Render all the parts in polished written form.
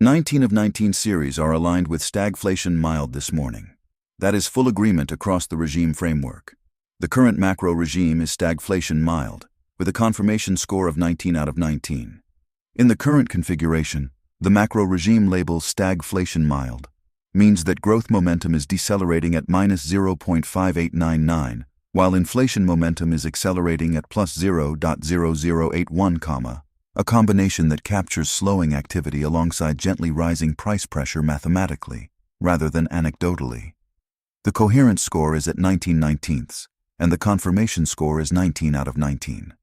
19 of 19 series are aligned with stagflation mild this morning. That is full agreement across the regime framework. The current macro regime is stagflation mild, with a confirmation score of 19 out of 19. In the current configuration, the macro regime label stagflation mild means that growth momentum is decelerating at -0.5899, while inflation momentum is accelerating at +0.0081, a combination that captures slowing activity alongside gently rising price pressure mathematically, rather than anecdotally. The coherence score is at 19/19, and the confirmation score is 19 out of 19.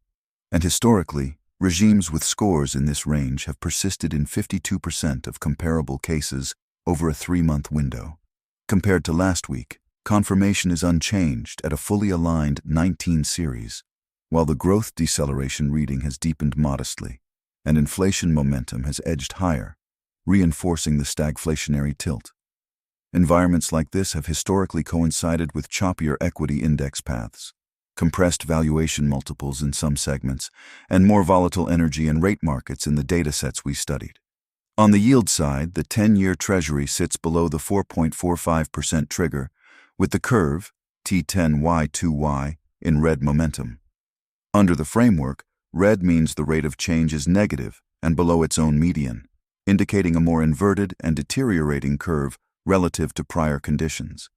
And historically, regimes with scores in this range have persisted in 52% of comparable cases over a 3-month window. Compared to last week, confirmation is unchanged at a fully aligned 19 series, while the growth deceleration reading has deepened modestly, and inflation momentum has edged higher, reinforcing the stagflationary tilt. Environments like this have historically coincided with choppier equity index paths, compressed valuation multiples in some segments, and more volatile energy and rate markets in the datasets we studied. On the yield side, the 10-year Treasury sits below the 4.45% trigger, with the curve, T10Y2Y, in red momentum. Under the framework, red means the rate of change is negative and below its own median, indicating a more inverted and deteriorating curve relative to prior conditions.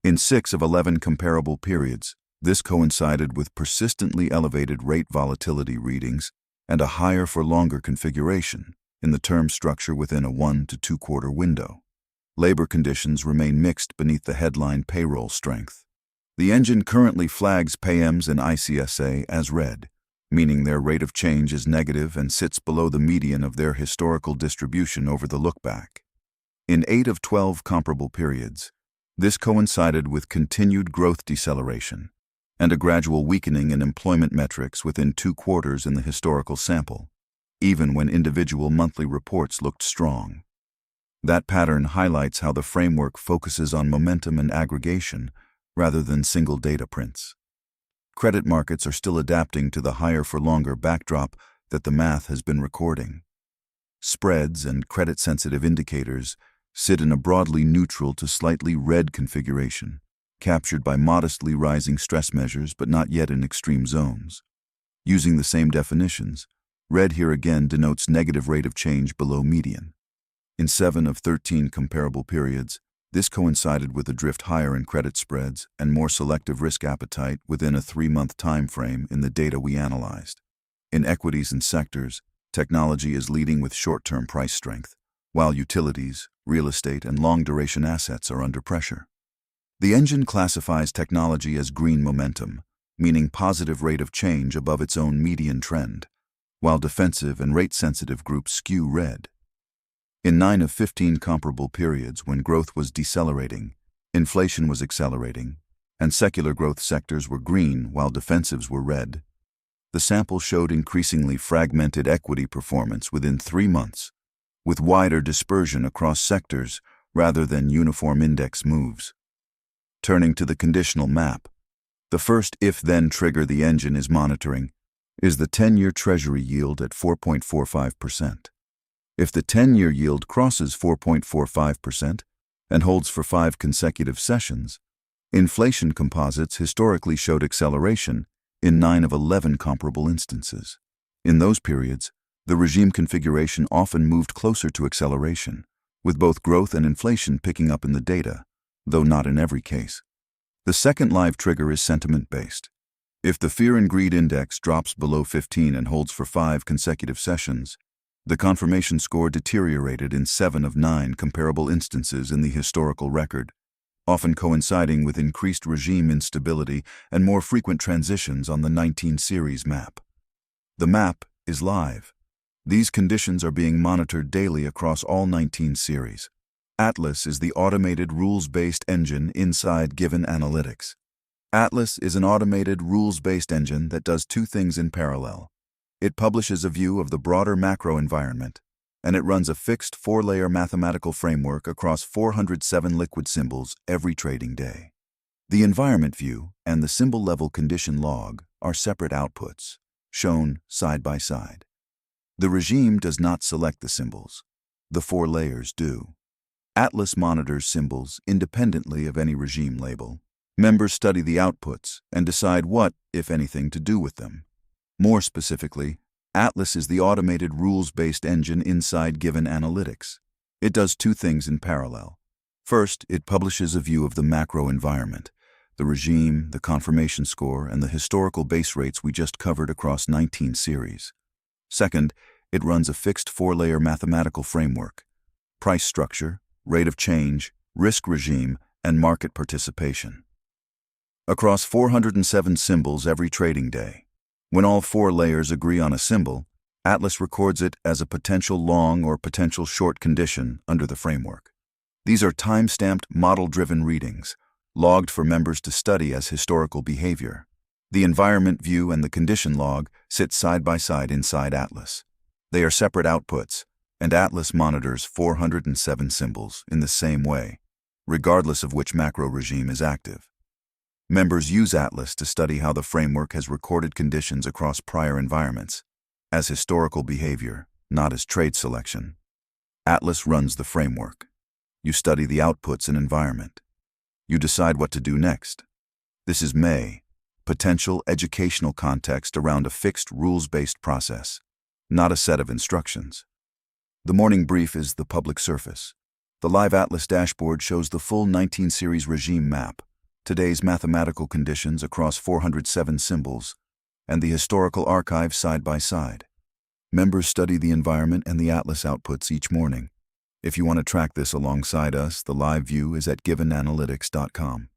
In 6 of 11 comparable periods, this coincided with persistently elevated rate volatility readings and a higher for longer configuration in the term structure within a 1 to 2 quarter window. Labor conditions remain mixed beneath the headline payroll strength. The engine currently flags PAYMs and ICSA as red, meaning their rate of change is negative and sits below the median of their historical distribution over the lookback. In 8 of 12 comparable periods, this coincided with continued growth deceleration and a gradual weakening in employment metrics within 2 quarters in the historical sample, even when individual monthly reports looked strong. That pattern highlights how the framework focuses on momentum and aggregation rather than single data prints. Credit markets are still adapting to the higher for longer backdrop that the math has been recording. Spreads and credit-sensitive indicators sit in a broadly neutral to slightly red configuration, captured by modestly rising stress measures but not yet in extreme zones. Using the same definitions, red here again denotes negative rate of change below median. In 7 of 13 comparable periods, this coincided with a drift higher in credit spreads and more selective risk appetite within a 3-month time frame in the data we analyzed. In equities and sectors, technology is leading with short-term price strength, while utilities, real estate, and long-duration assets are under pressure. The engine classifies technology as green momentum, meaning positive rate of change above its own median trend, while defensive and rate-sensitive groups skew red. In 9 of 15 comparable periods when growth was decelerating, inflation was accelerating, and secular growth sectors were green while defensives were red, the sample showed increasingly fragmented equity performance within 3 months, with wider dispersion across sectors rather than uniform index moves. Turning to the conditional map, the first if-then trigger the engine is monitoring is the 10-year Treasury yield at 4.45%. If the 10-year yield crosses 4.45% and holds for 5 consecutive sessions, inflation composites historically showed acceleration in 9 of 11 comparable instances. In those periods, the regime configuration often moved closer to acceleration, with both growth and inflation picking up in the data, though not in every case. The second live trigger is sentiment-based. If the Fear and Greed Index drops below 15 and holds for 5 consecutive sessions, the confirmation score deteriorated in 7 of 9 comparable instances in the historical record, often coinciding with increased regime instability and more frequent transitions on the 19 series map. The map is live. These conditions are being monitored daily across all 19 series. Atlas is the automated rules-based engine inside Given Analytics. Atlas is an automated rules-based engine that does 2 things in parallel. It publishes a view of the broader macro environment, and it runs a fixed 4-layer mathematical framework across 407 liquid symbols every trading day. The environment view and the symbol-level condition log are separate outputs, shown side by side. The regime does not select the symbols. The 4 layers do. Atlas monitors symbols independently of any regime label. Members study the outputs and decide what, if anything, to do with them. More specifically, Atlas is the automated rules-based engine inside given analytics. It does 2 things in parallel. First, it publishes a view of the macro environment, the regime, the confirmation score, and the historical base rates we just covered across 19 series. Second, it runs a fixed 4-layer mathematical framework: price structure, rate of change, risk regime, and market participation. Across 407 symbols every trading day. When all 4 layers agree on a symbol, Atlas records it as a potential long or potential short condition under the framework. These are time-stamped, model-driven readings, logged for members to study as historical behavior. The environment view and the condition log sit side by side inside Atlas. They are separate outputs, and Atlas monitors 407 symbols in the same way, regardless of which macro regime is active. Members use Atlas to study how the framework has recorded conditions across prior environments, as historical behavior, not as trade selection. Atlas runs the framework. You study the outputs and environment. You decide what to do next. This is potential educational context around a fixed rules-based process, not a set of instructions. The morning brief is the public surface. The live Atlas dashboard shows the full 19 series regime map, today's mathematical conditions across 407 symbols, and the historical archive side by side. Members study the environment and the Atlas outputs each morning. If you want to track this alongside us, the live view is at givenanalytics.com.